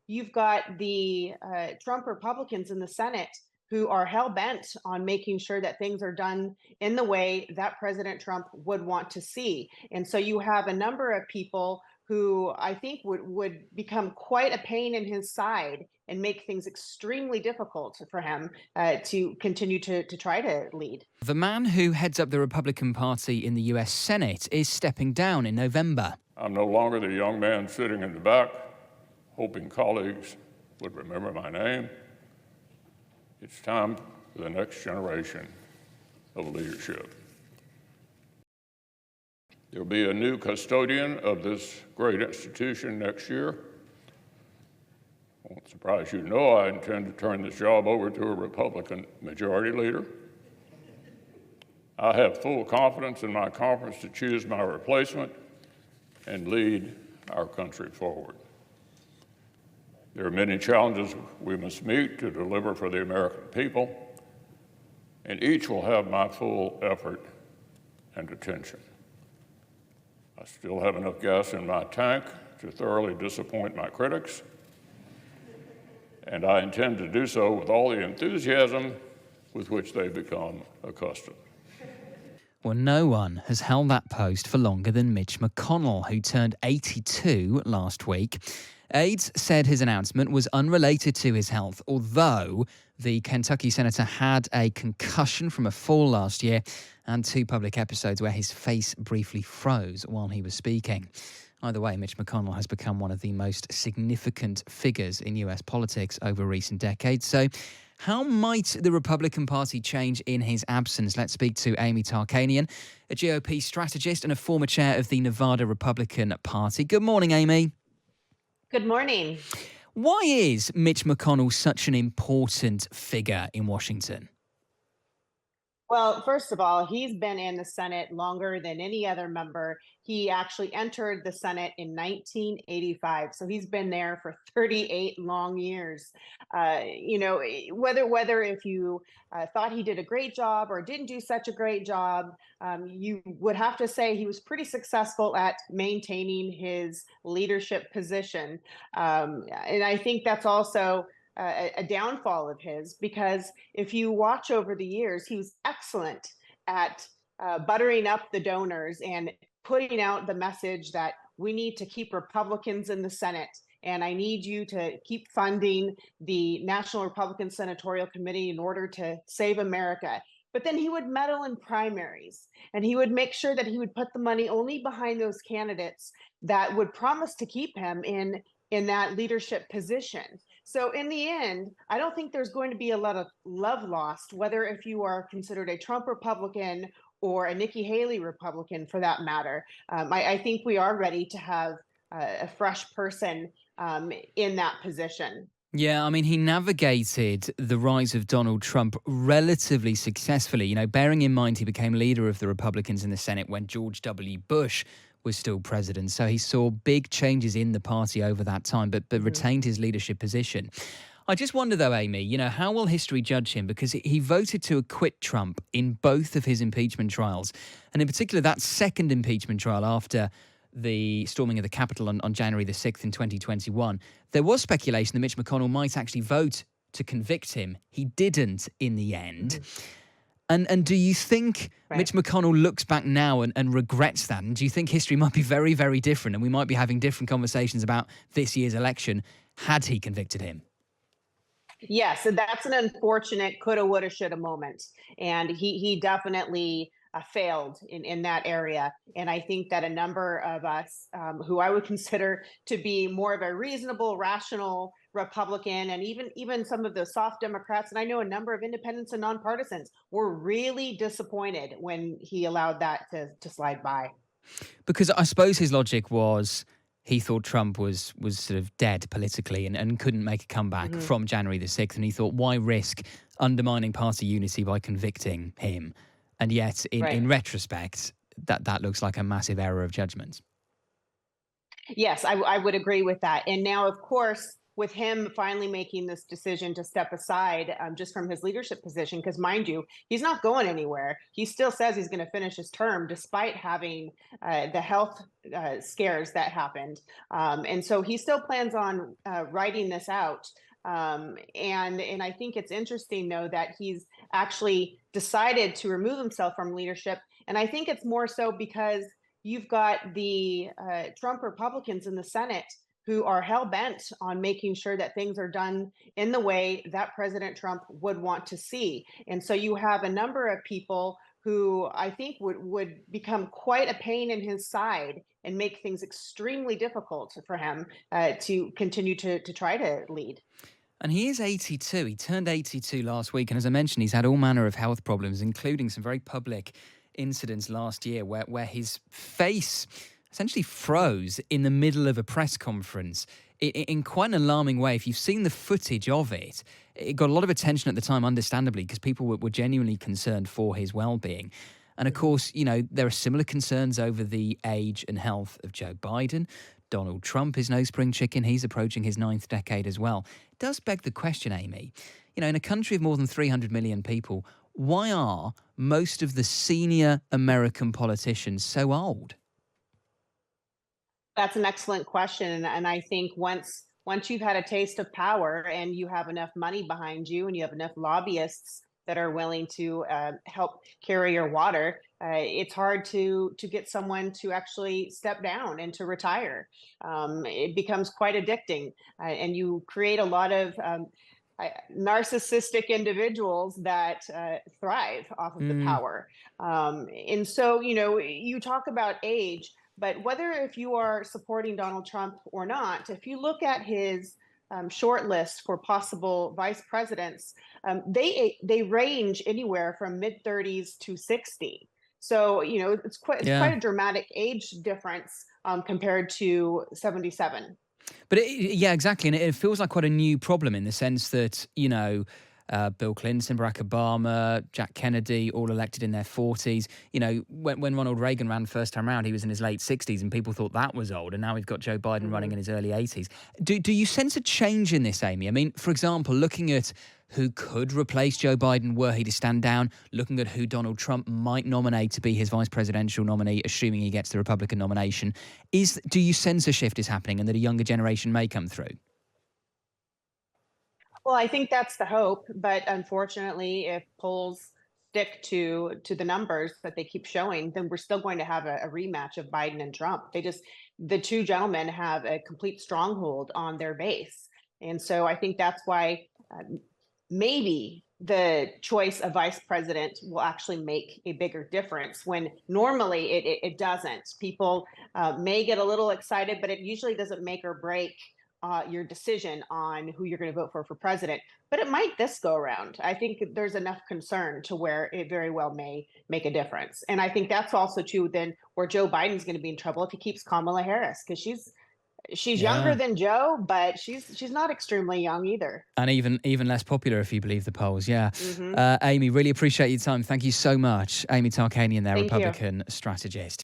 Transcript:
you've got the Trump Republicans in the Senate who are hell bent on making sure that things are done in the way that President Trump would want to see. And so you have a number of people who I think would become quite a pain in his side and make things extremely difficult for him to continue to try to lead. The man who heads up the Republican Party in the US Senate is stepping down in November. I'm no longer the young man sitting in the back, hoping colleagues would remember my name. It's time for the next generation of leadership. There'll be a new custodian of this great institution next year. I won't surprise you to know I intend to turn this job over to a Republican majority leader. I have full confidence in my conference to choose my replacement and lead our country forward. There are many challenges we must meet to deliver for the American people, and each will have my full effort and attention. I still have enough gas in my tank to thoroughly disappoint my critics, and I intend to do so with all the enthusiasm with which they've become accustomed. Well, no one has held that post for longer than Mitch McConnell, who turned 82 last week. Aides said his announcement was unrelated to his health, although the Kentucky senator had a concussion from a fall last year and 2 public episodes where his face briefly froze while he was speaking. Either way, Mitch McConnell has become one of the most significant figures in US politics over recent decades. So how might the Republican Party change in his absence? Let's speak to Amy Tarkanian, a GOP strategist and a former chair of the Nevada Republican Party. Good morning, Amy. Good morning. Why is Mitch McConnell such an important figure in Washington? Well, first of all, he's been in the Senate longer than any other member. He actually entered the Senate in 1985, so he's been there for 38 long years. Whether if you thought he did a great job or didn't do such a great job, you would have to say he was pretty successful at maintaining his leadership position. And I think that's also a downfall of his, because if you watch over the years, he was excellent at buttering up the donors and putting out the message that we need to keep Republicans in the Senate. And I need you to keep funding the National Republican Senatorial Committee in order to save America. But then he would meddle in primaries, and he would make sure that he would put the money only behind those candidates that would promise to keep him in that leadership position. So in the end, I don't think there's going to be a lot of love lost, whether if you are considered a Trump Republican or a Nikki Haley Republican for that matter. I think we are ready to have a fresh person in that position. Yeah, I mean, he navigated the rise of Donald Trump relatively successfully, bearing in mind he became leader of the Republicans in the Senate when George W. Bush was still president. So he saw big changes in the party over that time, but retained his leadership position. I just wonder, though, Amy, how will history judge him? Because he voted to acquit Trump in both of his impeachment trials. And in particular, that second impeachment trial after the storming of the Capitol on January the 6th in 2021, there was speculation that Mitch McConnell might actually vote to convict him. He didn't in the end. And do you think Mitch McConnell looks back now and regrets that? And do you think history might be very, very different and we might be having different conversations about this year's election had he convicted him? Yes, and that's an unfortunate coulda, woulda, shoulda moment. And he definitely failed in that area. And I think that a number of us who I would consider to be more of a reasonable, rational Republican, and even some of the soft Democrats, and I know a number of independents and nonpartisans, were really disappointed when he allowed that to slide by. Because I suppose his logic was he thought Trump was sort of dead politically and couldn't make a comeback from January the 6th. And he thought, why risk undermining party unity by convicting him? And yet, in retrospect, that looks like a massive error of judgment. Yes, I would agree with that. And now, of course, with him finally making this decision to step aside just from his leadership position, because mind you, he's not going anywhere. He still says he's going to finish his term despite having the health scares that happened. And so he still plans on writing this out. And I think it's interesting, though, that he's actually decided to remove himself from leadership. And I think it's more so because you've got the Trump Republicans in the Senate who are hell bent on making sure that things are done in the way that President Trump would want to see. And so you have a number of people who I think would become quite a pain in his side and make things extremely difficult for him to continue to try to lead. And he is 82. He turned 82 last week. And as I mentioned, he's had all manner of health problems, including some very public incidents last year where his face essentially froze in the middle of a press conference in quite an alarming way. If you've seen the footage of it, it got a lot of attention at the time, understandably, because people were genuinely concerned for his well-being. And of course, there are similar concerns over the age and health of Joe Biden. Donald Trump is no spring chicken. He's approaching his 9th decade as well. It does beg the question, Amy, in a country of more than 300 million people, why are most of the senior American politicians so old? That's an excellent question. And I think once you've had a taste of power and you have enough money behind you and you have enough lobbyists that are willing to help carry your water, it's hard to get someone to actually step down and to retire. It becomes quite addicting, and you create a lot of narcissistic individuals that thrive off of the power. And so, you talk about age, but whether if you are supporting Donald Trump or not, if you look at his short list for possible vice presidents, they range anywhere from mid-30s to 60. So it's quite a dramatic age difference compared to 77. But yeah, exactly. And it feels like quite a new problem in the sense that, Bill Clinton, Barack Obama, Jack Kennedy, all elected in their 40s. When Ronald Reagan ran first time around, he was in his late 60s and people thought that was old. And now we've got Joe Biden running in his early 80s. Do you sense a change in this, Amy? I mean, for example, looking at who could replace Joe Biden were he to stand down, looking at who Donald Trump might nominate to be his vice presidential nominee, assuming he gets the Republican nomination, do you sense a shift is happening and that a younger generation may come through? Well, I think that's the hope, but unfortunately, if polls stick to the numbers that they keep showing, then we're still going to have a rematch of Biden and Trump. The two gentlemen have a complete stronghold on their base. And so I think that's why maybe the choice of vice president will actually make a bigger difference when normally it doesn't. People may get a little excited, but it usually doesn't make or break your decision on who you're going to vote for president. But it might this go around. I think there's enough concern to where it very well may make a difference. And I think that's also too then where Joe Biden's going to be in trouble if he keeps Kamala Harris, because she's younger than Joe, but she's not extremely young either. And even less popular if you believe the polls. Yeah. Amy, really appreciate your time. Thank you so much. Amy Tarkanian there, Republican strategist.